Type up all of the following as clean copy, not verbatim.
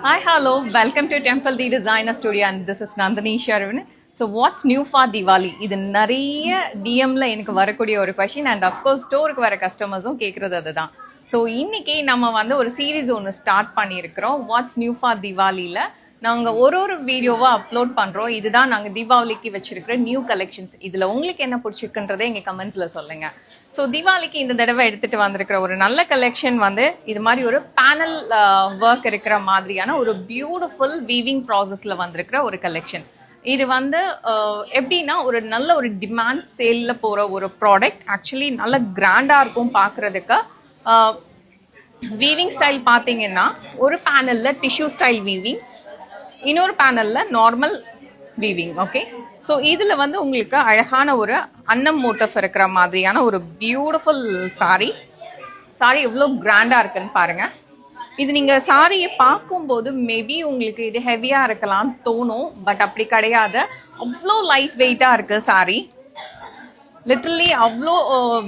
Hi, hello. Welcome to Temple the Designer Studio and this is Nandini Sharvin. So what's new for Diwali? இது நிறைய டிஎம்ல எனக்கு வரக்கூடிய ஒரு question and of course ஸ்டோருக்கு வர கஸ்டமர்ஸும் கேட்குறது அதுதான். ஸோ இன்னைக்கு நம்ம வந்து ஒரு சீரீஸ் ஒன்று ஸ்டார்ட் பண்ணியிருக்கிறோம். வாட்ஸ் நியூ ஃபார் திவாலியில் நாங்கள் ஒரு வீடியோவாக அப்லோட் பண்ணுறோம். இதுதான் நாங்கள் தீபாவளிக்கு வச்சிருக்கிற நியூ கலெக்ஷன்ஸ். இதில் உங்களுக்கு என்ன பிடிச்சிருக்குன்றதை எங்கள் கமெண்ட்ஸில் சொல்லுங்கள். ஸோ தீபாவளிக்கு இந்த தடவை எடுத்துகிட்டு வந்திருக்கிற ஒரு நல்ல கலெக்ஷன் வந்து இது மாதிரி ஒரு பேனல் ஒர்க் இருக்கிற மாதிரியான ஒரு பியூட்டிஃபுல் வீவிங் ப்ராசஸில் வந்திருக்கிற ஒரு கலெக்ஷன். இது வந்து எப்படின்னா ஒரு நல்ல ஒரு டிமாண்ட் சேலில் போகிற ஒரு ப்ராடக்ட். ஆக்சுவலி நல்ல கிராண்டாக இருக்கும் பார்க்குறதுக்கு. வீவிங் ஸ்டைல் பார்த்தீங்கன்னா ஒரு பேனலில் டிஷ்யூ ஸ்டைல் வீவிங், இன்னொரு பேனலில் நார்மல் வீவிங். ஓகே, ஸோ இதில் வந்து உங்களுக்கு அழகான ஒரு அன்னம் மோட்டிவ் இருக்கிற மாதிரியான ஒரு பியூட்டிஃபுல் சாரி எவ்வளோ கிராண்டாக இருக்குன்னு பாருங்கள். இது நீங்கள் சாரியை பார்க்கும்போது மேபி உங்களுக்கு இது ஹெவியாக இருக்கலாம் தோணும், பட் அப்படி கிடையாது. அவ்வளோ லைட் வெயிட்டாக இருக்குது சாரி, லிட்டரலி அவ்வளோ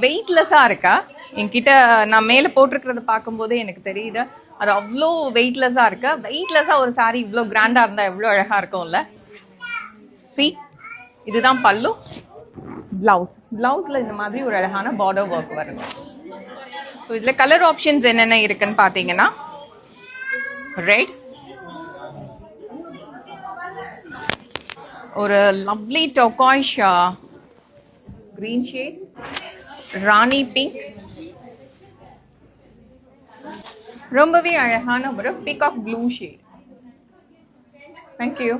வெயிட்லெஸ்ஸாக இருக்கா. என்கிட்ட நான் மேலே போட்டிருக்கிறத பார்க்கும்போது எனக்கு தெரியுது அது அவ்வளோ வெயிட்லெஸ்ஸாக இருக்கு. வெயிட்லெஸ்ஸாக ஒரு சாரி இவ்வளோ கிராண்டாக இருந்தால் எவ்வளோ அழகாக இருக்கும்ல. சி, இதுதான் பல்லு. பிளவுஸில் இந்த மாதிரி ஒரு அழகான பார்டர் ஒர்க் வருது. ஸோ இதில் கலர் ஆப்ஷன்ஸ் என்னென்ன இருக்குன்னு பார்த்தீங்கன்னா ரெட், ஒரு லவ்லி டொக்காய்ஷ் green shade, ராணி பிங்க், ரொம்பவே அழகான ஒரு பீகாக் ப்ளூ ஷேட். தேங்க்யூ.